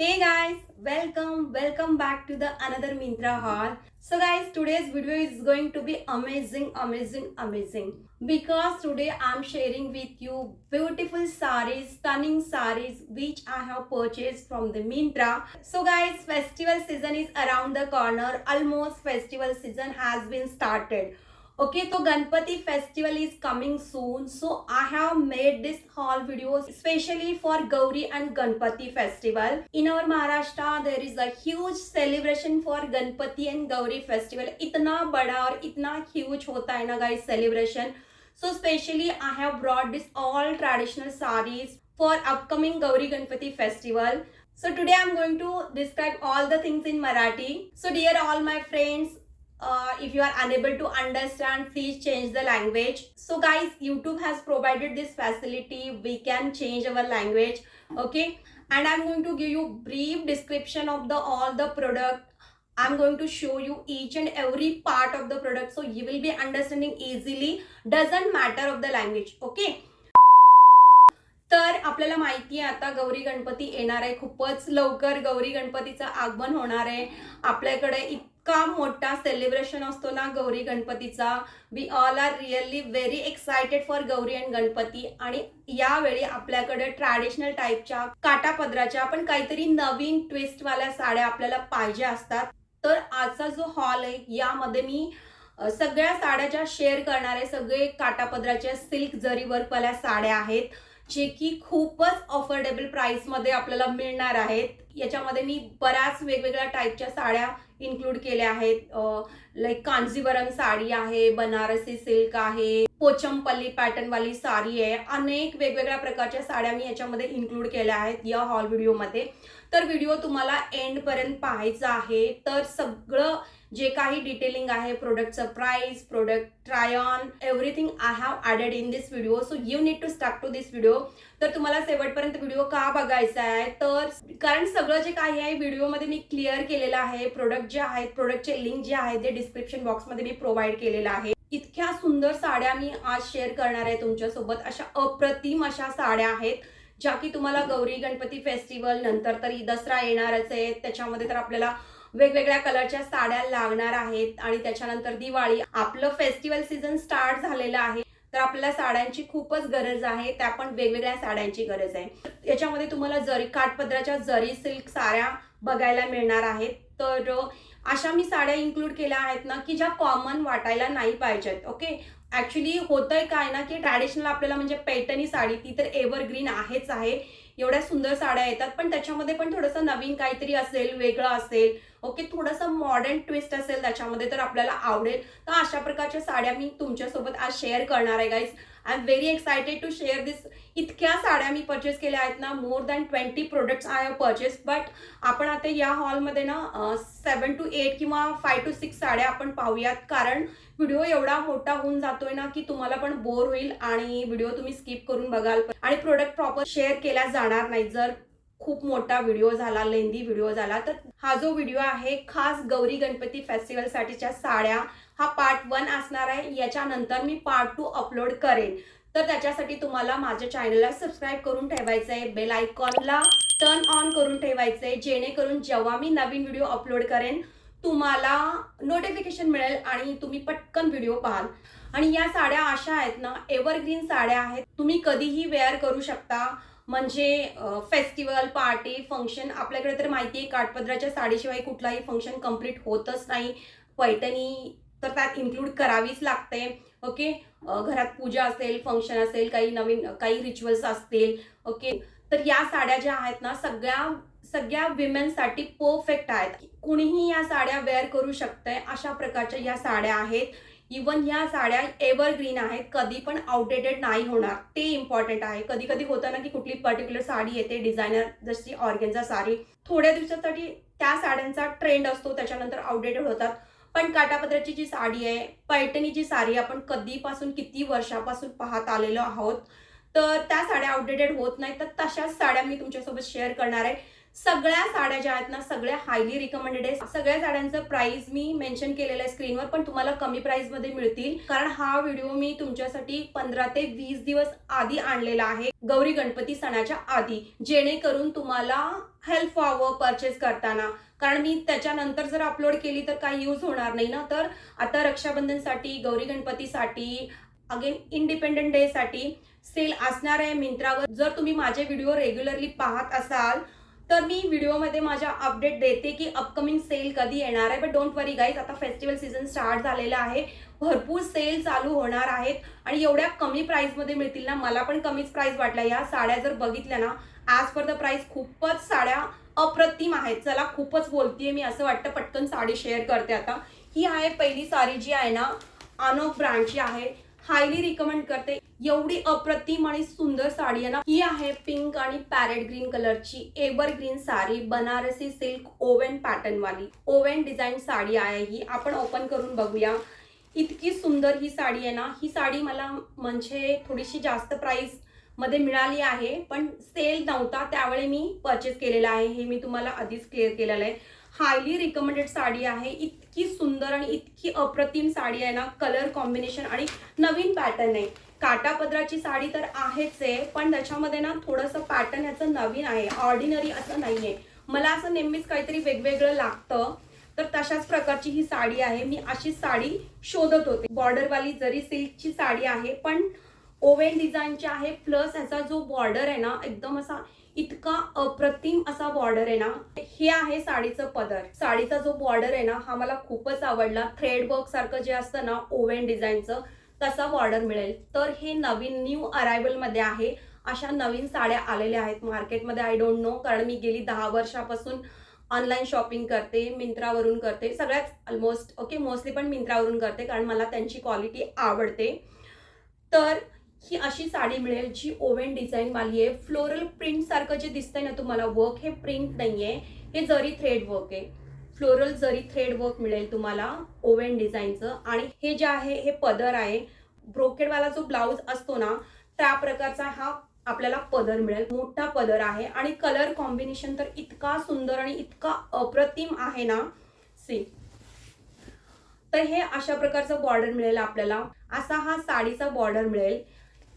Hey guys, welcome back to the another Myntra haul. So guys, today's video is going to be amazing because today I'm sharing with you beautiful sarees, stunning sarees which I have purchased from the Myntra. So guys, festival season is around the corner. Almost festival season has been started. Okay, so Ganpati festival is coming soon. So I have made this haul video especially for Gauri and Ganpati festival. In our Maharashtra, there is a huge celebration for Ganpati and Gauri festival. इतना बड़ा और इतना huge होता है ना guys celebration. So specially I have brought this all traditional sarees for upcoming Gauri Ganpati festival. So today I'm going to describe all the things in Marathi. So dear all my friends, if you are unable to understand, please change the language. So guys, YouTube has provided this facility. We can change our language. Okay, and I'm going to give you brief description of the all the product. I'm going to show you each and every part of the product, so you will be understanding easily. Doesn't matter of the language. Okay. तर आपल्याला माहिती आहे आता गौरी गणपती येणार आहे. खूपच लवकर गौरी गणपतीचं आगमन होणार आहे. आपल्याकडे इतका मोठा सेलिब्रेशन असतो ना गौरी गणपतीचा. We all are really very excited for Gauri and Ganpati. आणि यावेळी आपल्याकडे ट्रॅडिशनल टाईपच्या काटापदराच्या पण काहीतरी नवीन ट्विस्टवाल्या साड्या आपल्याला पाहिजे असतात. तर आजचा जो हॉल आहे यामध्ये मी सगळ्या साड्या ज्या शेअर करणार आहे, सगळे काटापदराच्या सिल्क जरी वर्कवाल्या साड्या आहेत जे की खूपच अफोर्डेबल प्राइस मध्ये आपल्याला मिळणार आहेत. याच्यामध्ये मी बऱ्याच वेगवेगळ्या टाईपच्या साड्या इन्क्लूड केल्या आहेत. लाईक कांजीवरम साडी आहे, बनारसी सिल्क आहे, पोचमपल्ली पॅटर्न वाली साडी आहे. अनेक वेगवेगळ्या प्रकारच्या साड्या मी याच्यामध्ये इन्क्लूड केल्या आहेत या हॉल व्हिडिओमध्ये. तर व्हिडिओ तुम्हाला एंड पर्यंत पाहायचा आहे. तर सगळं जे काही डिटेलिंग आहे, प्रोडक्टचं price, product try on, everything I have added in this video. So you need to start to this video. तर तुम्हाला शेवटपर्यंत व्हिडिओ का बघायचा आहे, तर कारण सगळं जे काही आहे व्हिडिओमध्ये मी क्लिअर केलेलं आहे. प्रोडक्ट जे आहेत, प्रोडक्टचे लिंक जे आहे ते डिस्क्रिप्शन बॉक्समध्ये मी प्रोव्हाइड केलेलं आहे. इतक्या सुंदर साड्या मी आज शेअर करणार आहे तुमच्यासोबत. अशा अप्रतिम अशा साड्या आहेत ज्या की तुम्हाला गौरी गणपती फेस्टिवल नंतर तरी दसरा येणारच आहे. त्याच्यामध्ये तर आपल्याला वेगवेगळ्या कलरच्या साड्या लागणार आहेत. आणि त्याच्यानंतर दिवाळी, आपलं फेस्टिवल सीझन स्टार्ट झालेलं आहे. तर आपल्याला साड्यांची खूपच गरज आहे, त्या पण वेगवेगळ्या साड्यांची गरज आहे. याच्यामध्ये तुम्हाला जरी काठपदराच्या जरी सिल्क साड्या बघायला मिळणार आहेत. तर अशा मी साड्या इन्क्लूड केल्या आहेत ना की ज्या कॉमन वाटायला नाही पाहिजेत. ओके, ऍक्च्युली होतंय काय ना की ट्रॅडिशनल आपल्याला म्हणजे पैठणी साडी ती तर एव्हरग्रीन आहेच आहे. एवढ्या सुंदर साड्या येतात, पण त्याच्यामध्ये पण थोडंसं नवीन काहीतरी असेल, वेगळं असेल, ओके, थोडंसं मॉडर्न ट्विस्ट असेल त्याच्यामध्ये, तर आपल्याला आवडेल. तर अशा प्रकारच्या साड्या मी तुमच्यासोबत आज शेअर करणार आहे guys. I am very excited to share this. इतक्या साड्या मी परचेस केल्या आहेत ना, more than 20 products I have purchase. But आपण आता या हॉलमध्ये ना 7 to 8 किंवा 5 to 6 साड्या आपण पाहूयात. कारण व्हिडिओ एवढा मोठा होऊन जातोय ना की तुम्हाला पण बोर होईल आणि व्हिडिओ तुम्ही स्किप करून बघाल आणि प्रोडक्ट प्रॉपर शेअर केला जाणार नाही जर खूप मोठा व्हिडिओ झाला, लेंदी व्हिडिओ झाला. तर हा जो व्हिडिओ आहे खास गौरी गणपती फेस्टिवल साठीच्या साड्या, हा पार्ट 1 असणार आहे. याच्यानंतर मी पार्ट 2 अपलोड करेन. तर त्याच्यासाठी तुम्हाला माझ्या चॅनलला सबस्क्राईब करून ठेवायचं आहे, बेल आयकॉनला टर्न ऑन करून ठेवायचं आहे, जेणेकरून जेव्हा मी नवीन व्हिडिओ अपलोड करेन तुम्हाला नोटिफिकेशन मिळेल आणि तुम्ही पटकन व्हिडिओ पाहाल. आणि या साड्या अशा आहेत ना, एव्हरग्रीन साड्या आहेत, तुम्ही कधीही वेअर करू शकता. म्हणजे फेस्टिवल, पार्टी, फंक्शन, आपल्याकडे तर माहिती आहे काठपदराच्या साडीशिवाय कुठलाही फंक्शन कंप्लीट होतच नाही. पैठणी तर त्यात इन्क्लूड करावीच लागते. ओके, घरात पूजा असेल, फंक्शन असेल, काही नवीन काही रिच्युअल्स असतील. ओके, तर या साड्या ज्या आहेत ना सगळ्या विमेनसाठी परफेक्ट आहेत. कुणीही या साड्या वेअर करू शकते. अशा प्रकारच्या या साड्या आहेत. इवन ह्या साड्या एव्हरग्रीन आहेत, कधी पण आउटडेटेड नाही होणार, ते इम्पॉर्टंट आहे. कधी कधी होतं ना की कुठली पर्टिक्युलर साडी येते डिझायनर, जशी ऑर्गेन्झा साडी, थोड्या दिवसासाठी त्या साड्यांचा ट्रेंड असतो, त्याच्यानंतर आउटडेटेड होतात. पण काठापदराची जी साडी आहे, पैठणीची साडी आपण कधीपासून किती वर्षापासून पाहत आलेलो आहोत, तर त्या साड्या आउटडेटेड होत नाही. तर तशाच साड्या मी तुमच्यासोबत शेअर करणार आहे. सगळ्या साड्या ज्या आहेत ना सगळ्या हायली रिकमेंडेड आहे. सगळ्या साड्यांचं प्राइस मी मेन्शन केलेलं आहे स्क्रीनवर, पण तुम्हाला कमी प्राइस मध्ये मिळतील कारण हा व्हिडिओ मी तुमच्यासाठी 15 ते 20 दिवस आधी आणलेला आहे, गौरी गणपती सणाच्या आधी, जेणेकरून तुम्हाला हेल्प व्हावं परचेस करताना. कारण मी त्याच्यानंतर जर अपलोड केली तर काही यूज होणार नाही ना. तर आता रक्षाबंधनसाठी, गौरी गणपतीसाठी, अगेन इंडिपेंडन्स डे साठी सेल असणार आहे मिंत्रावर. जर तुम्ही माझे व्हिडिओ रेग्युलरली पाहत असाल तर मी व्हिडिओमध्ये माझ्या अपडेट देते की अपकमिंग सेल कधी येणार आहे. बट डोंट वरी गाईज, आता फेस्टिवल सीझन स्टार्ट झालेला आहे, भरपूर सेल चालू होणार आहेत आणि एवढ्या कमी प्राइसमध्ये मिळतील ना. मला पण कमीच प्राइस वाटला. या साड्या जर बघितल्या ना ॲज पर द प्राइस खूपच साड्या अप्रतिम आहेत. चला खूपच बोलतीये मी, असं वाटतं पटकन साडी शेअर करते. आता ही आहे पहिली साडी जी आहे ना अनोख ब्रँडची आहे, हायली रिकमेंड करते. एवढी अप्रतिम आणि सुंदर साडी आहे ना. ही आहे पिंक आणि पॅरेट ग्रीन कलरची evergreen sari, Banarasi silk oven pattern वाली ओव्हन डिझाईन साडी आहे. ही आपण ओपन करून बघूया. इतकी सुंदर ही साडी आहे ना. ही साडी मला म्हणजे थोडीशी जास्त प्राइस मध्ये मिळाली आहे, पण सेल नव्हता त्यावेळी मी परचेस केलेला आहे. हे मी तुम्हाला आधीच क्लिअर केलेलं आहे. हायली रिकमेंडेड साडी आहे. इतकी सुंदर आणि इतकी अप्रतिम साडी आहे ना. कलर कॉम्बिनेशन आणि नवीन पॅटर्न आहे. काटापदराची साडी तर आहेच आहे, पण त्याच्यामध्ये ना थोडंसं पॅटर्न याचं नवीन आहे, ऑर्डिनरी असं नाहीये. मला असं नेहमीच काहीतरी वेगवेगळं लागतं, तर तशाच प्रकारची ही साडी आहे. मी अशी साडी शोधत होते. बॉर्डरवाली जरी सिल्कची साडी आहे, पण ओव्हन डिझाईनची आहे. प्लस याचा जो बॉर्डर आहे ना एकदम असा इतका अप्रतिम असा बॉर्डर आहे ना. हे आहे साडीचं पदर. साडीचा जो बॉर्डर आहे ना हा मला खूपच आवडला. थ्रेड वर्क सारखं जे असतं ना ओव्हन डिझाईनचं तसा बॉर्डर मिळेल. तर हे नवीन न्यू अरायवल मध्ये आहे. अशा नवीन साड्या आलेल्या आहेत मार्केटमध्ये. आय डोंट नो, कारण मी गेली 10 वर्षापासून ऑनलाईन शॉपिंग करते, मिंत्रावरून करते, सगळ्याच ऑलमोस्ट ओके, मोस्टली पण मिंत्रावरून करते कारण मला त्यांची क्वालिटी आवडते. तर ही अशी साडी मिळेल जी ओव्हन डिझाईन वाली आहे. फ्लोरल प्रिंट सारखं जे दिसतंय ना तुम्हाला वर्क, हे प्रिंट नाहीये, हे जरी थ्रेड वर्क आहे. फ्लोरल जरी थ्रेड वर्क मिळेल तुम्हाला ओव्हन डिझाईनचं. आणि हे जे आहे हे पदर आहे. ब्रोकेडवाला जो ब्लाउज असतो ना त्या प्रकारचा हा आपल्याला पदर मिळेल. मोठा पदर आहे आणि कलर कॉम्बिनेशन तर इतका सुंदर आणि इतका अप्रतिम आहे ना. सी, तर हे अशा प्रकारचं बॉर्डर मिळेल आपल्याला. असा हा साडीचा बॉर्डर मिळेल.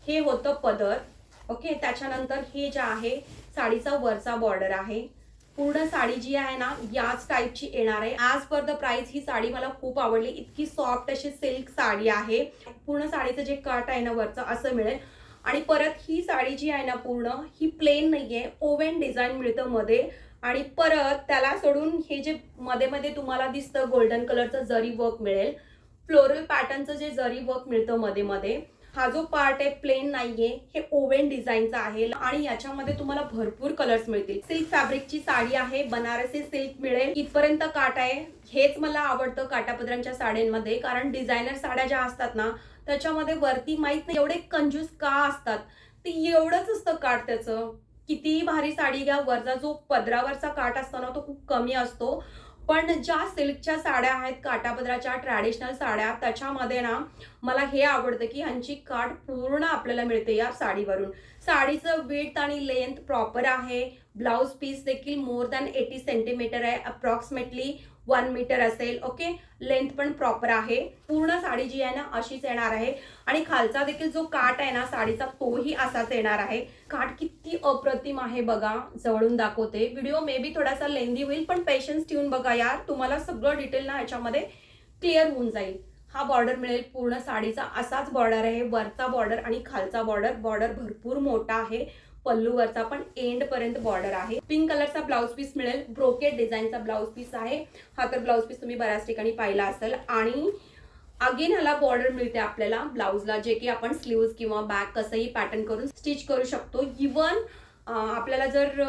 हे होतं पदर ओके. त्याच्यानंतर हे जे आहे साडीचा वरचा बॉर्डर आहे. पूर्ण साडी जी आहे ना याच टाईपची येणार आहे. ॲज पर द प्राइस ही साडी मला खूप आवडली. इतकी सॉफ्ट अशी सिल्क साडी आहे. पूर्ण साडीचं जे कट आहे ना वरचं असं मिळेल. आणि परत ही साडी जी आहे ना पूर्ण ही प्लेन नाहीये, ओव्हन डिझाईन मिळतं मध्ये. आणि परत त्याला सोडून हे जे मध्ये मध्ये तुम्हाला दिसतं गोल्डन कलरचं जरी वर्क मिळेल. फ्लोरल पॅटर्नचं जे जरी वर्क मिळतं मध्ये मध्ये. हा जो पार्ट आहे प्लेन नाहीये, हे ओव्हन डिझाईनचा आहे आणि याच्यामध्ये तुम्हाला भरपूर कलर्स मिळतील. सिल्क फॅब्रिकची साडी आहे, बनारसी सिल्क मिळेल. इथपर्यंत काट आहे. हेच मला आवडतं काटापदरांच्या साड्यांमध्ये, कारण डिझायनर साड्या ज्या असतात ना त्याच्यामध्ये वरती माहित नाही एवढे कंजूस का असतात. ते एवढंच असतं काट त्याचं. कितीही भारी साडी घ्या, वरचा जो पदरावरचा काट असतो ना तो खूप कमी असतो. पण ज्या सिल्कच्या साड्या आहेत काटापदराच्या ट्रॅडिशनल साड्या त्याच्यामध्ये ना मला हे आवडतं की ह्यांची काठ पूर्ण आपल्याला मिळते या साडीवरून. साडीचं विड्थ आणि लेंथ प्रॉपर आहे. ब्लाउज पीस देखील मोर दॅन 80 सेंटीमीटर आहे, अप्रॉक्सिमेटली 1 मीटर असेल ओके. लेंथ पण प्रॉपर आहे. पूर्ण साडी जी आहे ना अशीच येणार आहे. आणि खालचा देखील जो काठ आहे ना साडीचा तोही असाच येणार आहे. काठ किती अप्रतिम आहे बघा, जवळून दाखवते. व्हिडिओ मे बी थोडासा लेंदी होईल, पण पेशन्स ठेवून बघा यार, तुम्हाला सगळं डिटेल ना याच्यामध्ये क्लिअर होऊन जाईल. हा बॉर्डर मिळेल पूर्ण साडीचा असाच बॉर्डर आहे. वरचा बॉर्डर आणि खालचा बॉर्डर. बॉर्डर भरपूर मोठा आहे. पल्लूवरचा पण एंड पर्यंत बॉर्डर आहे. पिंक कलरचा ब्लाउज पीस मिळेल. ब्रोकेड डिझाईनचा ब्लाउज पीस आहे. हा तर ब्लाउज पीस तुम्ही बऱ्याच ठिकाणी पाहिला असेल. आणि अगेन ह्याला बॉर्डर मिळते आपल्याला ब्लाउजला, जे की आपण स्लीव्ज किंवा बॅक कसंही पॅटर्न करून स्टिच करू शकतो. आपल्याला जर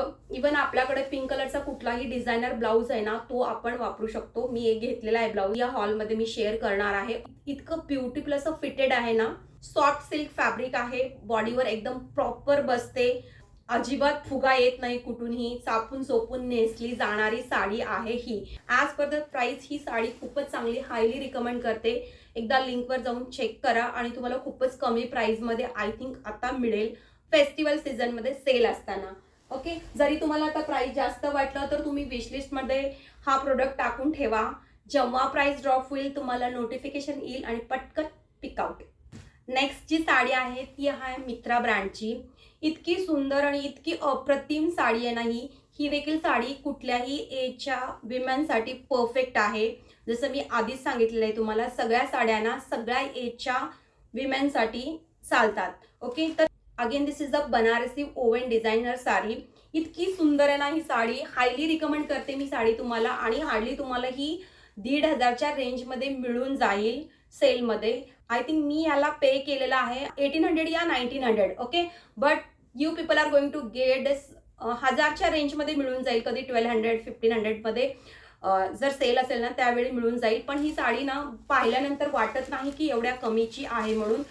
आपल्याकडे पिंक कलरचा कुठलाही डिझायनर ब्लाउज आहे ना तो आपण वापरू शकतो. मी एक घेतलेला आहे ब्लाउज, या हॉलमध्ये मी शेअर करणार आहे. इतकं ब्युटिफुल असं फिटेड आहे ना. सॉफ्ट सिल्क फॅब्रिक आहे. बॉडीवर एकदम प्रॉपर बसते. अजिबात फुगा येत नाही कुठूनही. चापून चोपून नेसली जाणारी साडी आहे ही. ॲज पर द प्राइस ही साडी खूपच चांगली, हायली रिकमेंड करते. एकदा लिंकवर जाऊन चेक करा आणि तुम्हाला खूपच कमी प्राइसमध्ये आय थिंक आता मिळेल फेस्टिवल सीझनमध्ये सेल असताना ओके, जरी तुम्हाला आता प्राइस जास्त वाटलं तर तुम्ही विश लिस्टमध्ये हा प्रोडक्ट टाकून ठेवा. जेव्हा प्राइस ड्रॉप होईल तुम्हाला नोटिफिकेशन येईल आणि पटकन पिकआउट. नेक्स्ट जी साडी आहे ती आहे मित्रा ब्रँडची. इतकी सुंदर आणि इतकी अप्रतिम साडी आहे ना ही देखील साडी कुठल्याही एजच्या विमेनसाठी परफेक्ट आहे. जसं मी आधीच सांगितलेलं आहे तुम्हाला, सगळ्या साड्या ना सगळ्या एजच्या विमेनसाठी चालतात. ओके, तर again this is a Banarasi oven designer sari. इतकी सुंदर आहे ना ही साडी, हायली रिकमेंड करते मी साडी तुम्हाला. आणि हार्डली तुम्हाला ही 1,500च्या रेंजमध्ये मिळून जाईल सेलमध्ये. आय थिंक मी याला पे केलेला आहे 1800 या 1900. Okay, but you people are going to get this 1000च्या रेंजमध्ये मिळून जाईल, कधी 1200 1500मध्ये जर सेल असेल ना त्यावेळी मिळून जाईल. पण ही साडी ना पाहिल्यानंतर वाटत नाही की एवढ्या कमीची आहे म्हणून.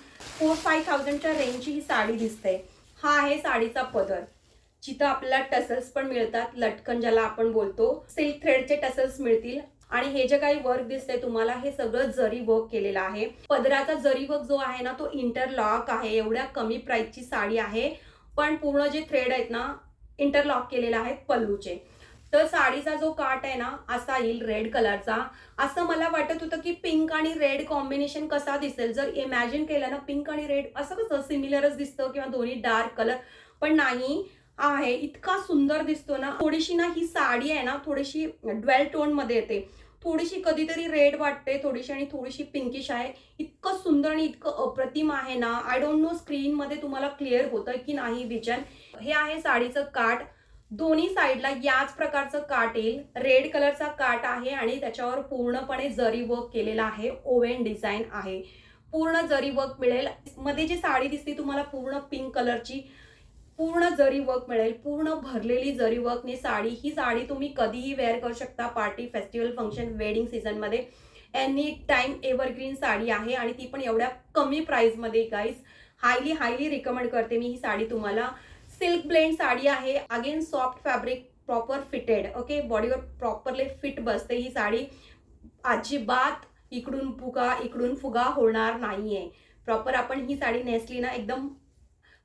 4-5,000च्या रेंजची ही साडी दिसते. हा आहे साडीचा पदर, जिथं आपल्याला टसल्स पण मिळतात, लटकन ज्याला आपण बोलतो. सिल्क थ्रेडचे टसल्स मिळतील. आणि हे जे काही वर्क दिसतंय तुम्हाला हे सगळं जरी वर्क केलेलं आहे. पदराचा जरी वर्क जो आहे ना तो इंटरलॉक आहे. एवढ्या कमी प्राइसची साडी आहे पण पूर्ण जे थ्रेड आहेत ना इंटरलॉक केलेला आहे पल्लूचे. तर साडीचा जो काट आहे ना असा येईल रेड कलरचा. असं मला वाटत होतं की पिंक आणि रेड कॉम्बिनेशन कसा दिसेल. जर इमॅजिन केलं ना पिंक आणि रेड असं कसं सिमिलरच दिसतं किंवा दोन्ही डार्क कलर, पण नाही आहे. इतका सुंदर दिसतो ना. थोडीशी ना ही साडी आहे ना थोडीशी ड्वेल टोन मध्ये येते. थोडीशी कधीतरी रेड वाटते थोडीशी आणि थोडीशी पिंकिश आहे. इतकं सुंदर आणि इतकं अप्रतिम आहे ना. आय डोंट नो स्क्रीन मध्ये तुम्हाला क्लिअर होतं की नाही विजन. हे आहे साडीचं काठ. दोन्ही साईडला याच प्रकारचं काठ येईल. रेड कलरचा काठ आहे आणि त्याच्यावर पूर्णपणे जरी वर्क केलेला आहे. ओव्हन डिझाईन आहे. पूर्ण जरी वर्क मिळेल. मध्ये जी साडी दिसते तुम्हाला पूर्ण पिंक कलरची, पूर्ण जरी वर्क मिळेल. पूर्ण भरलेली जरी वर्कने साडी. ही साडी तुम्ही कधीही वेअर करू शकता. Party, festival, function, wedding season मध्ये एनी टाइम एव्हरग्रीन साडी आहे. आणि ती पण एवढ्या कमी प्राइस मध्ये गाईज. हायली रिकमेंड करते मी ही साडी तुम्हाला. सिल्क ब्लेंड साडी आहे. Again soft fabric, proper fitted. Okay, बॉडीवर प्रॉपरली फिट बसते ही साडी. अजिबात इकडून फुगा होणार नाहीये. प्रॉपर आपण ही साडी नेसली ना एकदम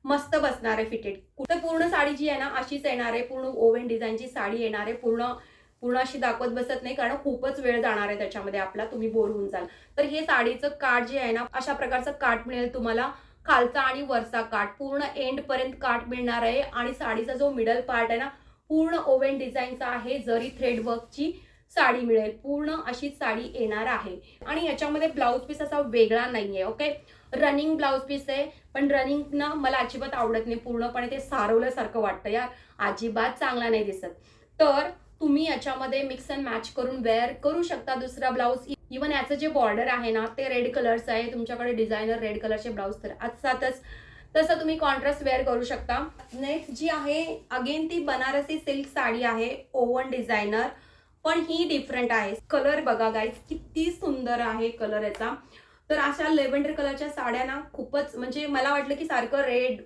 मस्त बसणार आहे फिटेड. कुठे पूर्ण साडी जी आहे ना अशीच येणार आहे. पूर्ण ओव्हन डिझाईनची साडी येणार आहे. पूर्ण अशी दाखवत बसत नाही कारण खूपच वेळ जाणार आहे त्याच्यामध्ये आपला, तुम्ही बोर होऊन जाल. तर हे साडीचं काठ जे आहे ना अशा प्रकारचं काठ मिळेल तुम्हाला. खालचा आणि वरचा काठ पूर्ण एंड पर्यंत काठ मिळणार आहे. आणि साडीचा जो मिडल पार्ट आहे ना पूर्ण ओव्हन डिझाईनचा आहे. जरी थ्रेड वर्कची साडी मिळेल. पूर्ण अशीच साडी येणार आहे. आणि याच्यामध्ये ब्लाउज पीस असा वेगळा नाहीये. ओके, रनिंग ब्लाउज पीस आहे. पण रनिंग ना मला अजिबात आवडत नाही. पूर्णपणे ते सारवल्यासारखं वाटतं यार, अजिबात चांगला नाही दिसत. तर तुम्ही याच्यामध्ये मिक्स अँड मॅच करून वेअर करू शकता दुसरा ब्लाउज. इवन याचं जे बॉर्डर आहे ना ते रेड कलरचं आहे. तुमच्याकडे डिझायनर रेड कलरचे ब्लाउज तर असतातच, तसं तुम्ही कॉन्ट्रास्ट वेअर करू शकता. नेक्स्ट जी आहे अगेन ती बनारसी सिल्क साडी आहे. ओव्हन डिझायनर, पण ही डिफरंट आहे. कलर बघा गाईज किती सुंदर आहे कलर याचा. तर अशा लेव्हेंडर कलरच्या साड्या ना खूपच, म्हणजे मला वाटलं की सारखं रेड,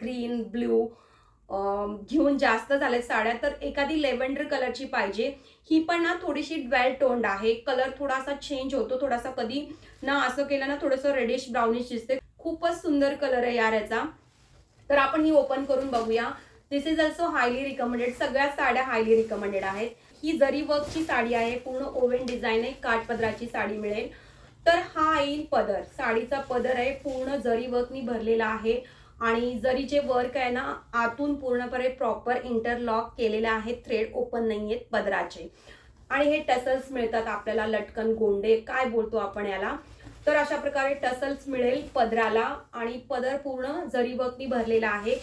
ग्रीन, ब्ल्यू घेऊन जास्त झाले साड्या, तर एखादी लेव्हेंडर कलरची पाहिजे. ही पण ना थोडीशी ड्वेल टोन्ड आहे. कलर थोडासा चेंज होतो. थोडासा कधी ना असं केलं ना थोडंसं रेडिश ब्राउनिश दिसते. खूपच सुंदर कलर आहे यार याचा. तर आपण ही ओपन करून बघूया. दिस इज ऑल्सो हायली रिकमेंडेड. सगळ्या साड्या हायली रिकमेंडेड आहेत. ही जरी वर्कची साडी आहे. पूर्ण ओव्हन डिझाईन आहे. काठपदराची साडी मिळेल. तर हा येईल पदर. साडीचा पदर आहे. पूर्ण जरी वर्कनी भरलेला आहे. आणि जरी जे वर्क आहे ना आतून पूर्णपणे प्रॉपर इंटरलॉक केलेले आहे. थ्रेड ओपन नाहीयेत पदराचे. आणि हे टसल्स मिळतात आपल्याला, लटकन, गोंडे काय बोलतो आपण याला. तर अशा प्रकारे टसल्स मिळेल पदराला. आणि पदर पूर्ण जरी वर्कनी भरलेला आहे.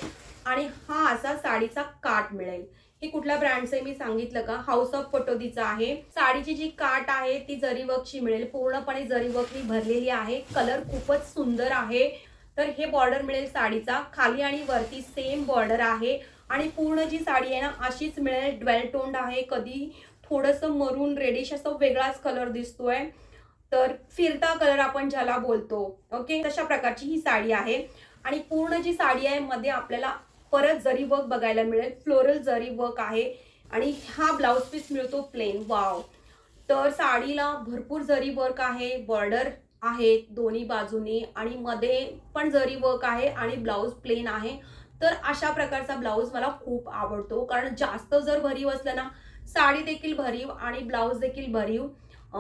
आणि हा असा साडीचा काठ मिळेल. हे कुठल्या ब्रँडचं आहे मी सांगितलं का, हाऊस ऑफ पटोदीचा आहे. साडीची जी काठ आहे ती जरी वर्कची मिळेल. पूर्णपणे जरी वर्कनी भरलेली आहे. कलर खूपच सुंदर आहे. तर हे बॉर्डर मिळेल साडीचा. खाली आणि वरती सेम बॉर्डर आहे. आणि पूर्ण जी साडी आहे ना अशीच मिळेल. ड्वेल टोन्ड आहे. कधी थोडंसं मरून रेडिश असं वेगळाच कलर दिसतोय. तर फिरता कलर आपण ज्याला बोलतो. ओके, तशा प्रकारची ही साडी आहे. आणि पूर्ण जी साडी आहे मध्ये आपल्याला परत जरी वर्क बघायला मिळेल. फ्लोरल जरी वर्क आहे. आणि हा ब्लाउज पीस मिळतो प्लेन. वाव. तर साडीला भरपूर जरी वर्क आहे. बॉर्डर आहे दोन्ही बाजूनी. आणि मध्ये पण जरी वर्क आहे. आणि ब्लाउज प्लेन आहे. तर अशा प्रकारचा ब्लाऊज मला खूप आवडतो, कारण जास्त जर भरीव असलं ना, साडी देखील भरीव आणि ब्लाऊज देखील भरीव,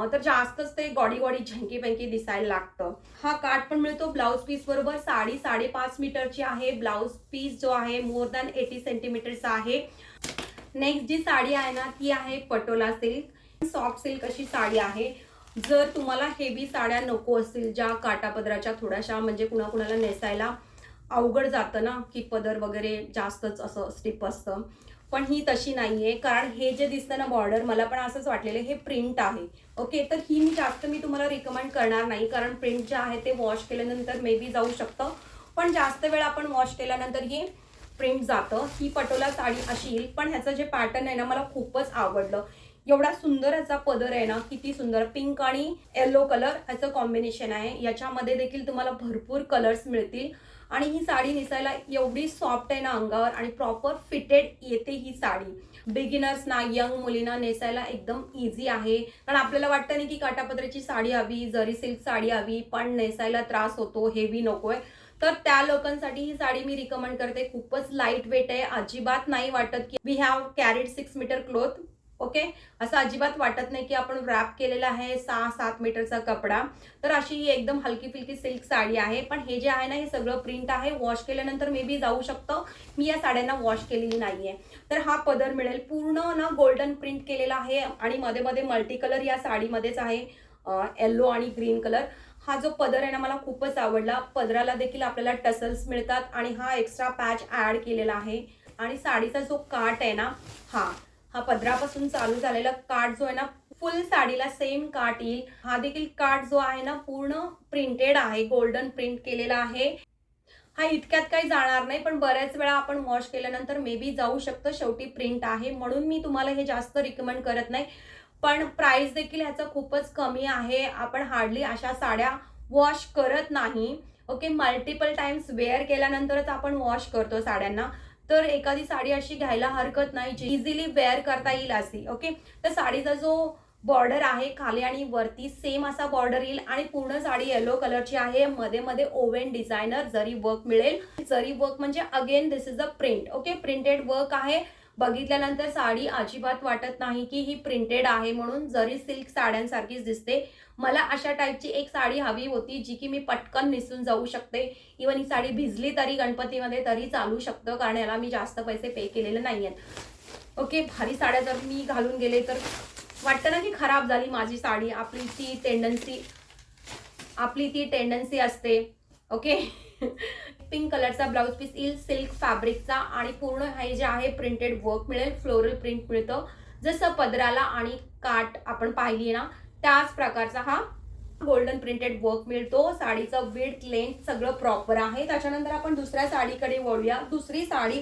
तर जास्तच ते गॉडी गॉडी झंकी पंकी दिसायला लागतं. हा काठ पण मिळतो ब्लाऊज पीस बरोबर. साडी 5.5 मीटरची आहे. ब्लाऊज पीस जो आहे मोर दॅन 80 सेंटीमीटरचा आहे. नेक्स्ट जी साडी आहे ना, ती आहे पटोला सिल्क, सॉफ्ट सिल्क अशी साडी आहे. जर तुम्हाला हेवी साड्या नको असतील, ज्या काटापदराच्या थोड्याशा, म्हणजे कुणाकुणाला नेसायला अवघड जातं ना, की पदर वगैरे जास्तच असं स्टिफ असतं, पण ही तशी नाहीये. कारण हे जे दिसतं ना बॉर्डर, मला पण असंच वाटलेलं हे प्रिंट आहे. ओके, तर ही मी तुम्हाला रिकमेंड करणार नाही, कारण प्रिंट जे आहे ते वॉश केल्यानंतर मे बी जाऊ शकतं, पण जास्त वेळ आपण वॉश केल्यानंतर हे प्रिंट जातं. ही पटोला साडी अशी येईल, पण ह्याचं जे पॅटर्न आहे ना, मला खूपच आवडलं. एवढा सुंदर ह्याचा पदर आहे ना, किती सुंदर. पिंक आणि येलो कलर ह्याचं कॉम्बिनेशन आहे. याच्यामध्ये देखील तुम्हाला भरपूर कलर्स मिळतील आणि ही साडी नेसायला एवढी सॉफ्ट आहे ना अंगावर, आणि प्रॉपर फिटेड येते ही साडी. बिगिनर्सना, यंग मुलींना नेसायला एकदम इझी आहे. कारण आपल्याला वाटतं नाही की काटापदराची साडी हवी, जरी सिल्क साडी हवी, पण नेसायला त्रास होतो, हेवी नकोय, तर त्या लोकांसाठी ही साडी मी रिकमेंड करते. खूपच लाईट वेट आहे. अजिबात नाही वाटत की we have carried 6 metre cloth. Okay, असं अजिबात वाटत नाही की आपण रॅप केलेला आहे 6-7 मीटरचा कपडा. तर अशी ही एकदम हलकी फिलकी सिल्क साडी आहे. पण हे जे आहे ना, हे सगळं प्रिंट आहे. वॉश केल्यानंतर मे बी जाऊ शकतं. मी या साड्यांना वॉश केलेली नाहीये. तर हा पदर मिळेल पूर्ण ना गोल्डन प्रिंट केलेला आहे, आणि मध्ये मध्ये मल्टी कलर या साडीमध्येच आहे, येल्लो आणि ग्रीन कलर. हा जो पदर आहे ना, मला खूपच आवडला. पदराला देखील आपल्याला टसल्स मिळतात, आणि हा एक्स्ट्रा पॅच ऍड केलेला आहे. आणि साडीचा जो काठ आहे ना, हा पदरापासून चालू झालेला काठ जो आहे ना, फुल साडीला सेम काठ येईल. हा देखील काठ जो आहे ना, पूर्ण प्रिंटेड आहे, गोल्डन प्रिंट केलेला आहे. हा इतक्यात काही जाणार नाही, पण बऱ्याच वेळा आपण वॉश केल्यानंतर मे बी जाऊ शकतं. शेवटी प्रिंट आहे म्हणून मी तुम्हाला हे जास्त रिकमेंड करत नाही. पण प्राइस देखील ह्याचा खूपच कमी आहे. आपण हार्डली अशा साड्या वॉश करत नाही. ओके, मल्टिपल टाइम्स वेअर केल्यानंतरच आपण वॉश करतो साड्यांना. तर एखादी साडी अशी घ्यायला हरकत नाही जी इझिली वेअर करता येईल अशी. ओके, तर साडीचा जो बॉर्डर आहे खाली आणि वरती सेम असा बॉर्डर येईल, आणि पूर्ण साडी येलो कलरची आहे. मध्ये मध्ये ओव्हन डिझायनर जरी वर्क मिळेल. जरी वर्क म्हणजे again this is a print. Okay, printed work आहे. बघितल्यानंतर साडी अजिबात वाटत नाही की ही प्रिंटेड आहे म्हणून. जरी सिल्क साड्यांसारखीच दिसते. मला अशा टाईपची एक साडी हवी होती, जी की मी पटकन नेसून जाऊ शकते. इवन ही साडी भिजली तरी गणपतीमध्ये तरी चालू शकतं, कारण याला मी जास्त पैसे पे केलेले नाही आहेत. ओके, भारी साड्या जर मी घालून गेले तर वाटतं ना की खराब झाली माझी साडी. आपली ती टेंडन्सी असते. ओके, पिंक कलरचा ब्लाऊज पीस येईल सिल्क फॅब्रिकचा, आणि पूर्ण हे जे आहे प्रिंटेड वर्क मिळेल. फ्लोरल प्रिंट मिळतं, जसं पदराला आणि काठ आपण पाहिली ना त्याच प्रकारचा हा गोल्डन प्रिंटेड वर्क मिळतो. साडीचं विड्थ लेंथ सगळं प्रॉपर आहे. त्याच्यानंतर आपण दुसऱ्या साडीकडे वळूया. दुसरी साडी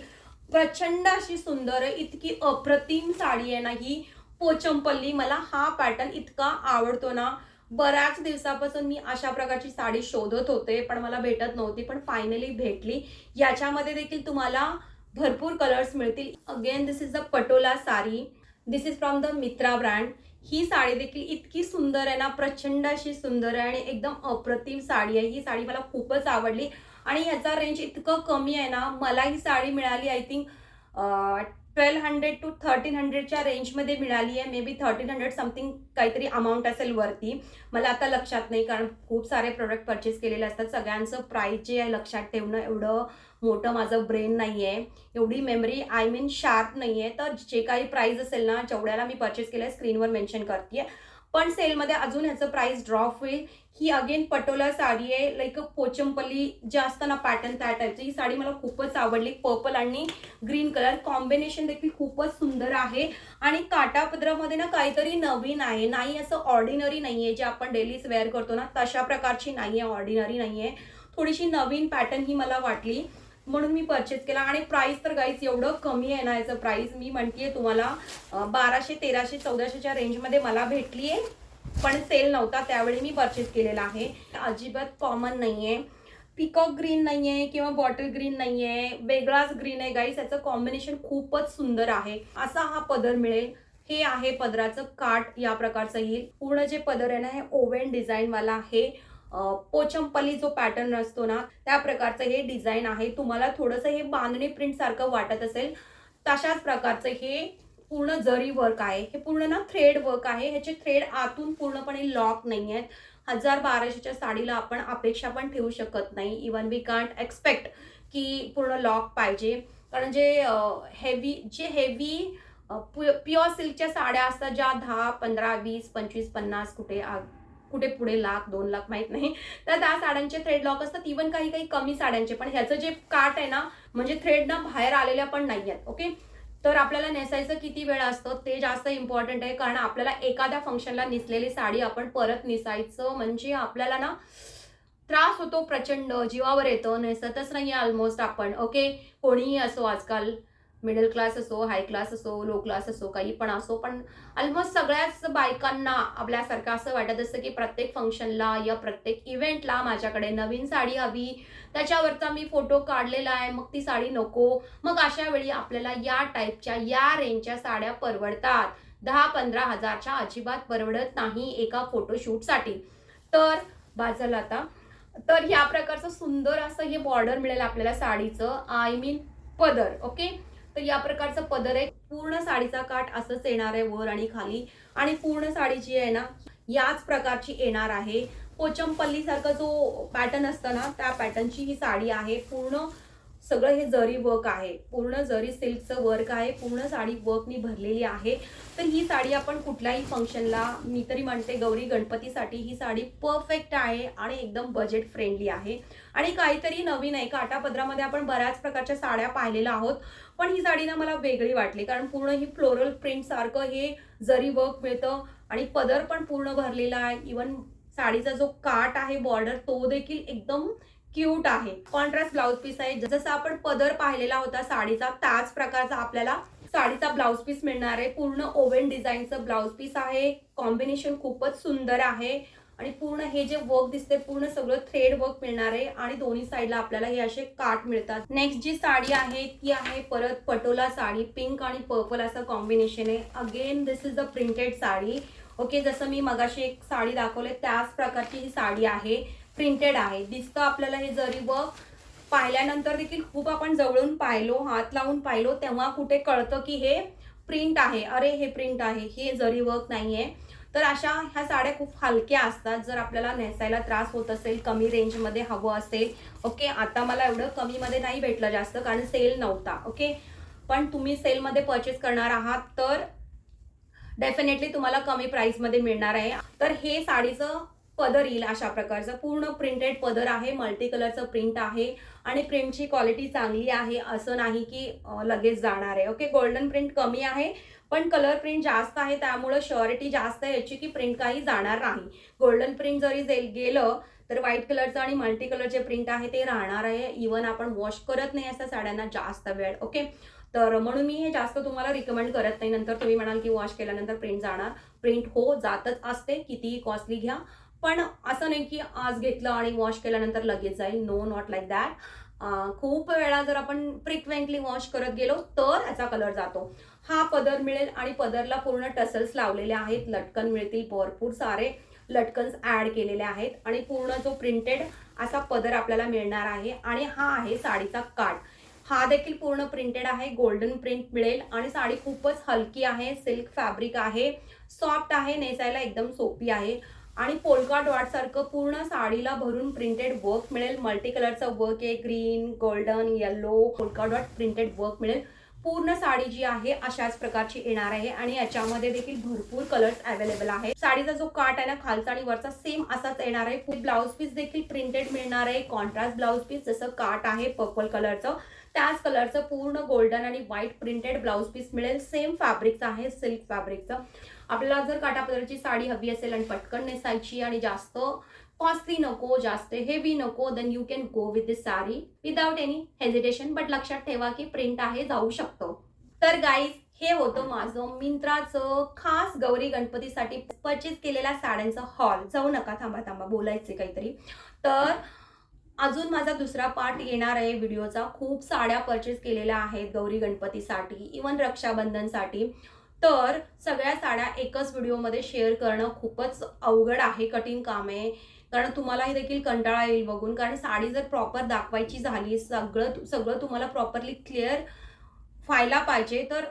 प्रचंड अशी सुंदर आहे. इतकी अप्रतिम साडी आहे ना ही, पोचमपल्ली. मला हा पॅटर्न इतका आवडतो ना. बऱ्याच दिवसापासून मी अशा प्रकारची साडी शोधत होते, पण मला भेटत नव्हती, पण फायनली भेटली. याच्यामध्ये देखील तुम्हाला भरपूर कलर्स मिळतील. Again this is a Patola sari. This is from the मित्रा ब्रँड. ही साडी देखील इतकी सुंदर आहे ना, प्रचंड अशी सुंदर आहे आणि एकदम अप्रतिम साडी आहे. ही साडी मला खूपच आवडली, आणि ह्याचा रेंज इतकं कमी आहे ना. मला ही साडी मिळाली आय थिंक 1200 to 1300च्या रेंजमध्ये मिळाली आहे. मे बी 1300 समथिंग काहीतरी अमाऊंट असेल वरती. मला आता लक्षात नाही, कारण खूप सारे प्रोडक्ट परचेस केलेले असतात. सगळ्यांचं प्राईस जे आहे लक्षात ठेवणं एवढं मोठं माझं ब्रेन नाही आहे, एवढी मेमरी आय मीन शार्प नाही आहे. तर जे काही प्राईस असेल ना, जेवढ्याला मी परचेस केलं आहे स्क्रीनवर मेन्शन करते आहे. पण सेलमध्ये अजून ह्याचं प्राइस ड्रॉप होईल. ही अगेन पटोला साडी आहे, लाईक पोचमपल्ली जे असतं ना पॅटर्न, त्या टाईपची ही साडी मला खूपच आवडली. पर्पल आणि ग्रीन कलर कॉम्बिनेशन देखील खूपच सुंदर आहे, आणि काठापदरामध्ये ना काहीतरी नवीन आहे. नाही असं ऑर्डिनरी नाही आहे, जे आपण डेलीच वेअर करतो ना तशा प्रकारची नाही आहे, ऑर्डिनरी नाही आहे. थोडीशी नवीन पॅटर्न ही मला वाटली, म्हणून मी परचेस केला. आणि प्राइस तर गाईस एवढं कमी आहे ना, याचं प्राइस मी म्हणते तुम्हाला 1200, 1300, 1400च्या रेंजमध्ये मला भेटली आहे. पण सेल नव्हता त्यावेळी मी परचेस केलेला आहे. अजिबात कॉमन नाही आहे, पिकॉक ग्रीन नाही आहे किंवा बॉटल ग्रीन नाही आहे, वेगळाच ग्रीन आहे गाईस. याचं कॉम्बिनेशन खूपच सुंदर आहे. असा हा पदर मिळेल. हे आहे पदराचं काठ, या प्रकारचं येईल. पूर्ण जे पदर आहे ना हे ओव्हन डिझाईन वाला आहे. पोचमपल्ली जो पॅटर्न असतो ना त्या प्रकारचं हे डिझाईन आहे. तुम्हाला थोडंसं हे बांधणी प्रिंट सारखं वाटत असेल, तशाच प्रकारचं हे पूर्ण जरी वर्क आहे. हे पूर्ण ना थ्रेड वर्क आहे. ह्याचे थ्रेड आतून पूर्णपणे लॉक नाही आहेत. 1000-1200च्या साडीला आपण अपेक्षा पण ठेवू शकत नाही. इवन वी कांट एक्सपेक्ट की पूर्ण लॉक पाहिजे. कारण जे हेवी प्युअर सिल्कच्या साड्या असतात, ज्या 10, 15, 20, 25, 50 कुठे पुढे लाख 2 लाख माहित नाही, तर त्या साड्यांचे थ्रेड लॉक असतात. इवन काही काही कमी साड्यांचे पण. ह्याचं जे काठ आहे ना, म्हणजे थ्रेड ना बाहेर आलेल्या पण नाही आहेत. ओके, तर आपल्याला नेसायचं किती वेळ असतं ते जास्त इम्पॉर्टंट आहे. कारण आपल्याला एखाद्या फंक्शनला नेसलेली साडी आपण परत नेसायचं म्हणजे आपल्याला ना त्रास होतो प्रचंड, जीवावर येतं, नेसतच नाही ऑलमोस्ट आपण. ओके, कोणीही असो आजकाल, मिडल क्लास असो, हाय क्लास असो, लो क्लास असो, काही पण असो, पण ऑलमोस्ट सगळ्याच बायकांना आपल्यासारखं असं वाटत असतं की प्रत्येक फंक्शनला या प्रत्येक इव्हेंटला माझ्याकडे नवीन साडी हवी, त्याच्यावरचा मी फोटो काढलेला आहे, मग ती साडी नको. मग अशा वेळी आपल्याला या टाईपच्या या रेंजच्या साड्या परवडतात. 10-15 हजारच्या अजिबात परवडत नाही एका फोटोशूटसाठी. तर बाजल आता, तर ह्या प्रकारचं सुंदर असं हे बॉर्डर मिळेल आपल्याला साडीचं, आय मीन पदर. ओके, तर या प्रकारचं पदर आहे. पूर्ण साडीचा काठ असंच येणार आहे वर आणि खाली, आणि पूर्ण साडी जी आहे ना याच प्रकारची येणार आहे. पोचमपल्ली सारखं जो पॅटर्न असतं ना त्या पॅटर्नची ही साडी आहे. पूर्ण सगळं हे जरी वर्क आहे, पूर्ण जरी सिल्कचं वर्क आहे, पूर्ण साडी वर्कनी भरलेली आहे. तर ही साडी आपण कुठल्याही फंक्शनला, मी तरी म्हणते गौरी गणपतीसाठी ही साडी परफेक्ट आहे आणि एकदम बजेट फ्रेंडली आहे. आणि काहीतरी नवीन आहे. काठापदरामध्ये आपण बऱ्याच प्रकारच्या साड्या पाहिलेल्या आहोत, पण ही साडी ना मला वेगळी वाटली. कारण पूर्ण ही फ्लोरल प्रिंट सारखं हे जरी वर्क मिळतं आणि पदर पण पूर्ण भरलेला आहे. इवन साडीचा जो काठ आहे, बॉर्डर, तो देखील एकदम क्यूट आहे. कॉन्ट्रास्ट ब्लाउज पीस आहे. जसं आपण पदर पाहिलेला होता साडीचा, त्याच प्रकारचा आपल्याला साडीचा ब्लाउज पीस मिळणार आहे. पूर्ण ओव्हन डिझाईनचं ब्लाउज पीस आहे. कॉम्बिनेशन खूपच सुंदर आहे. आणि पूर्ण हे जे वर्क दिसते पूर्ण सगळं थ्रेड वर्क मिळणार आहे. आणि दोन्ही साईडला आपल्याला हे असे काठ मिळतात. नेक्स्ट जी साडी आहे ती आहे परत पटोला साडी. पिंक आणि पर्पल असं कॉम्बिनेशन आहे. Again this is a printed sari. Okay, जसं मी मगाशी एक साडी दाखवले त्याच प्रकारची ही साडी आहे. प्रिंटेड आहे. दिसतं आपल्याला हे जरी वर्क. पाहिल्यानंतर देखील खूप आपण जवळून पाहिलो, हात लावून पाहिलो, तेव्हा कुठे कळतं की हे प्रिंट आहे. अरे हे प्रिंट आहे, हे जरी वर्क नाहीये. तर अशा ह्या साड्या खूप हलक्या असतात. जर आपल्याला नेसायला त्रास होत असेल, कमी रेंजमध्ये हवं असेल, ओके, आता मला एवढं कमीमध्ये नाही भेटलं जास्त कारण सेल नव्हता. ओके, पण तुम्ही सेलमध्ये परचेस करणार आहात तर डेफिनेटली तुम्हाला कमी प्राइसमध्ये मिळणार आहे. तर हे साडीचं पदर येईल अशा प्रकारचं. पूर्ण प्रिंटेड पदर आहे. मल्टी कलरचं प्रिंट आहे आणि प्रिंटची क्वालिटी चांगली आहे. असं नाही की लगेच जाणार आहे. ओके, गोल्डन प्रिंट कमी आहे पण कलर प्रिंट जास्त आहे, त्यामुळे श्युरिटी जास्त आहे याची की प्रिंट काही जाणार नाही. गोल्डन प्रिंट जरी गेलं तर व्हाईट कलरचं आणि मल्टी कलर जे प्रिंट आहे ते राहणार आहे. इवन आपण वॉश करत नाही अशा साड्यांना जास्त वेळ. ओके, तर म्हणून मी हे जास्त तुम्हाला रिकमेंड करत नाही. नंतर तुम्ही म्हणाल की वॉश केल्यानंतर प्रिंट जाणार. प्रिंट हो जातच असते, कितीही कॉस्टली घ्या, पण असं नाही की आज घेतलं आणि वॉश केल्यानंतर लगेच जाईल. No, not like that. खूप वेळा जर आपण फ्रिक्वेंटली वॉश करत गेलो तर याचा कलर जातो. हा पदर मिळेल आणि पदरला पूर्ण टसल्स लावलेले आहेत. लटकन मिळतील, भरपूर सारे लटकन्स ऍड केलेले आहेत आणि पूर्ण जो प्रिंटेड असा पदर आपल्याला मिळणार आहे. आणि हा आहे साडीचा काठ. हा देखील पूर्ण प्रिंटेड आहे. गोल्डन प्रिंट मिळेल आणि साडी खूपच हलकी आहे. सिल्क फॅब्रिक आहे. सॉफ्ट आहे. नेसायला एकदम सोपी आहे. आणि पोल्का डॉट सारखं पूर्ण साडीला भरून प्रिंटेड वर्क मिळेल. मल्टी कलरचं वर्क आहे. Green, golden, yellow polka dot printed work मिळेल. पूर्ण साडी जी आहे अशाच प्रकारची येणार आहे आणि याच्यामध्ये देखील भरपूर कलर्स अवेलेबल आहेत. साडीचा जो काठ आहे ना खालचा आणि वरचा सेम असाच येणार आहे. ब्लाउज पीस देखील प्रिंटेड मिळणार आहे. कॉन्ट्रास्ट ब्लाउज पीस, जसं काठ आहे पर्पल कलरचं त्याच कलरचं पूर्ण गोल्डन आणि व्हाईट प्रिंटेड ब्लाउज पीस मिळेल. सेम फॅब्रिकचं आहे, सिल्क फॅब्रिकचं. आपल्याला जर काठापदराची साडी हवी असेल आणि पटकन नेसायची आणि जास्त कॉस्टली नको, जास्त हेवी नको, then you can go with this sari without any hesitation. But लक्षात ठेवा की प्रिंट आहे, जाऊ शकतो. तर गाईज, हे होतं माझं मिंत्राचं खास गौरी गणपतीसाठी परचेस केलेल्या साड्यांचं हॉल. जाऊ नका, थांबा बोलायचे काहीतरी. तर अजून माझा दुसरा पार्ट येणार आहे व्हिडिओचा. खूप साड्या परचेस केलेल्या आहेत गौरी गणपतीसाठी, इवन रक्षाबंधनसाठी. तर सगळ्या साड्या एकच व्हिडिओमध्ये शेअर करणं खूपच अवघड आहे, कठीण काम आहे. कारण तुम्हालाही देखील कंटाळा येईल बघून. कारण साडी जर प्रॉपर दाखवायची झाली, सगळं सगळं तुम्हाला प्रॉपरली क्लिअर व्हायला पाहिजे, तर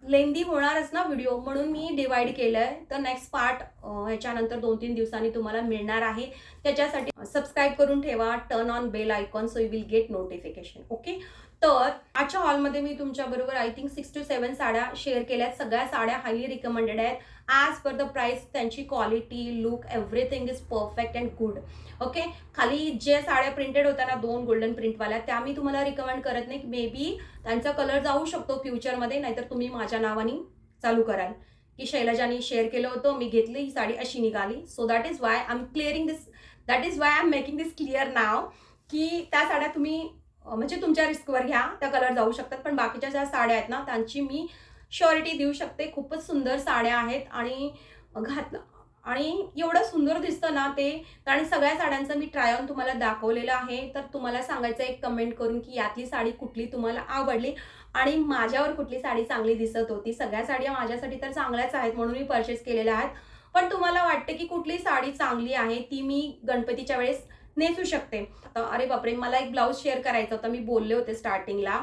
लेंदी होणारच ना व्हिडिओ. म्हणून मी डिवाइड केलंय. तर नेक्स्ट पार्ट ह्याच्यानंतर 2-3 दिवसांनी तुम्हाला मिळणार आहे. त्याच्यासाठी सबस्क्राईब करून ठेवा, turn on bell icon so you will get notification. Okay. तर आजच्या हॉलमध्ये मी तुमच्याबरोबर आय थिंक 6 to 7 साड्या शेअर केल्यात. सगळ्या साड्या हायली रिकमेंडेड आहेत. ॲज पर द प्राइस, त्यांची quality, look, everything is perfect and good. Okay. खाली जे साड्या प्रिंटेड होत्या ना 2 गोल्डन प्रिंटवाल्या, त्या मी तुम्हाला रिकमेंड करत नाही. मे बी त्यांचा कलर जाऊ शकतो फ्युचरमध्ये, नाहीतर तुम्ही माझ्या नावाने चालू कराल की शैलजानी शेअर केलं होतं, मी घेतली, ही साडी अशी निघाली. So that is why I am clearing this, that is why I am making this clear now, की त्या साड्या तुम्ही म्हणजे तुमच्या रिस्कवर घ्या, त्या कलर जाऊ शकतात. पण बाकीच्या ज्या साड्या आहेत ना, त्यांची मी श्युरिटी देऊ शकते. खूपच सुंदर साड्या आहेत आणि घातलं आणि एवढं सुंदर दिसतं ना ते. आणि सगळ्या साड्यांचं मी ट्राय ऑन तुम्हाला दाखवलेलं आहे. तर तुम्हाला सांगायचं एक कमेंट करून की यातली साडी कुठली तुम्हाला आवडली आणि माझ्यावर कुठली साडी चांगली दिसत होती. सगळ्या साड्या माझ्यासाठी तर चांगल्याच आहेत म्हणून मी परचेस केलेल्या आहेत. पण तुम्हाला वाटते की कुठली साडी चांगली आहे, ती मी गणपतीच्या वेळेस नेसू शकते. अरे बापरे, मला एक ब्लाऊज शेअर करायचा होता, मी बोलले होते स्टार्टिंगला.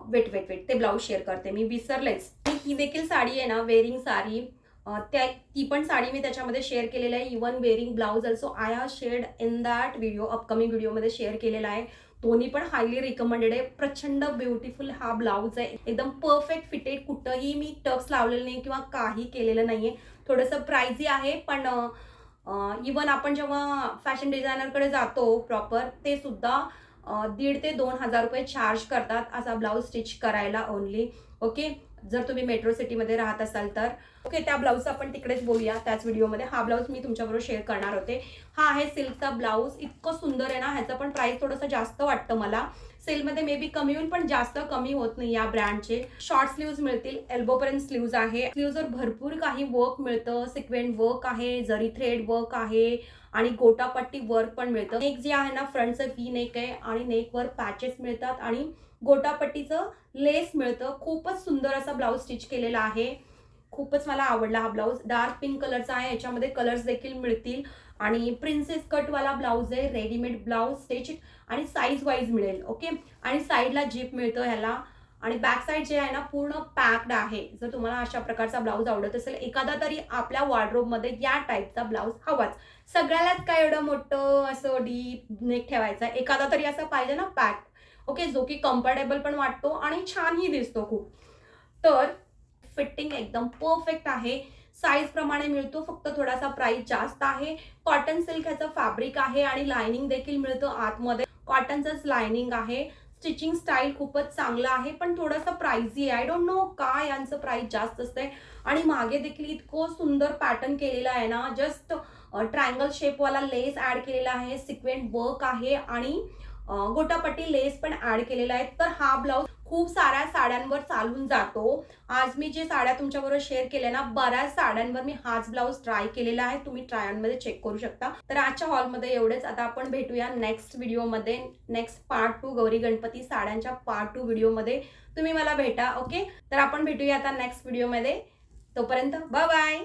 वेट ते ब्लाऊज शेअर करते, मी विसरलेच. ही देखील साडी आहे ना, वेअरिंग साडी, ती पण साडी मी त्याच्यामध्ये शेअर केलेलं आहे. Even wearing blouse also I have shared in that video, upcoming व्हिडिओमध्ये शेअर केलेला आहे. दोन्ही पण हायली रिकमेंडेड आहे. प्रचंड ब्युटिफुल हा ब्लाऊज आहे, एकदम परफेक्ट फिटेड. कुठंही मी टक्स लावलेलं नाही किंवा काही केलेलं नाहीये. थोडंसं प्राइझी आहे, पण इवन आपण जेव्हा फॅशन डिझायनरकडे जातो प्रॉपर, ते सुद्धा 1,500 ते 2,000 रुपये चार्ज करतात असा ब्लाऊज स्टिच करायला ओनली. ओके. जर तुम्ही मेट्रो सिटीमध्ये राहत असाल तर. ओके. त्या ब्लाऊजचं आपण तिकडेच बोलूया त्याच व्हिडिओमध्ये. हा ब्लाऊज मी तुमच्याबरोबर शेअर करणार होते. हा आहे सिल्कचा ब्लाऊज. इतकं सुंदर आहे ना, ह्याचं पण प्राइस थोडंसं जास्त वाटतं मला. सेलमध्ये मे बी कमी होईल, पण जास्त कमी होत नाही या ब्रँडचे. शॉर्ट स्लीव्ज मिळतील, एल्बोपर्यंत स्लीव्ज आहे. स्लीव्जवर भरपूर काही वर्क मिळतं. सिक्वेंट वर्क आहे, जरी थ्रेड वर्क आहे आणि गोटापट्टी वर्क पण मिळतं. नेक जे आहे ना, फ्रंटचं व्ही नेक आहे आणि नेकवर पॅचेस मिळतात आणि गोटापट्टीचं लेस मिळतं. खूपच सुंदर असा ब्लाऊज स्टिच केलेला आहे. खूपच मला आवडला हा ब्लाऊज. डार्क पिंक कलरचा आहे, याच्यामध्ये कलर्स देखील मिळतील आणि प्रिन्सेस कटवाला ब्लाऊज आहे. रेडीमेड ब्लाऊज स्टिच आणि साईज वाईज मिळेल. ओके. आणि साईडला जीप मिळतं ह्याला आणि बॅक साईड जे आहे ना, पूर्ण पॅक्ड आहे. जर तुम्हाला अशा प्रकारचा ब्लाऊज आवडत असेल, एखादा तरी आपल्या वॉर्डरोबमध्ये या टाईपचा ब्लाऊज हवाच. सगळ्यालाच काय एवढं मोठं असं डीप नेक ठेवायचं, एखादा तरी असं पाहिजे ना पॅक्ड. ओके. जो की कम्फर्टेबल पण वाटतो आणि छानही दिसतो खूप. तर फिटिंग एकदम परफेक्ट आहे. साईज प्रमाणे मिळतो, फक्त थोडासा प्राइस जास्त आहे. कॉटन सिल्क ह्याचं फॅब्रिक आहे आणि लाइनिंग देखील मिळतं आतमध्ये. कॉटनचंच लाइनिंग आहे. स्टिचिंग स्टाईल खूपच चांगला आहे, पण थोडंसं प्राइझी आहे. आय डोंट नो का यांचं प्राइस जास्त असतंय. आणि मागे देखील इतकं सुंदर पॅटर्न केलेला आहे ना, जस्ट ट्रायंगल शेपवाला लेस ऍड केलेला आहे, सिक्वेंट वर्क आहे आणि गोटापट्टी लेस पण ऍड केलेला आहे. तर हा ब्लाऊज खूप साऱ्या साड्यांवर चालून जातो. आज मी जे साड्या तुमच्याबरोबर शेअर केल्या ना, बऱ्याच साड्यांवर मी हाच ब्लाऊज ट्राय केलेला आहे. तुम्ही ट्राय ऑन मध्ये चेक करू शकता. तर आजच्या हॉलमध्ये एवढेच. आता आपण भेटूया नेक्स्ट व्हिडिओमध्ये. नेक्स्ट पार्ट 2 गौरी गणपती साड्यांच्या पार्ट 2 व्हिडिओमध्ये तुम्ही मला भेटा. ओके. तर आपण भेटूया आता नेक्स्ट व्हिडिओमध्ये. तोपर्यंत बाय बाय.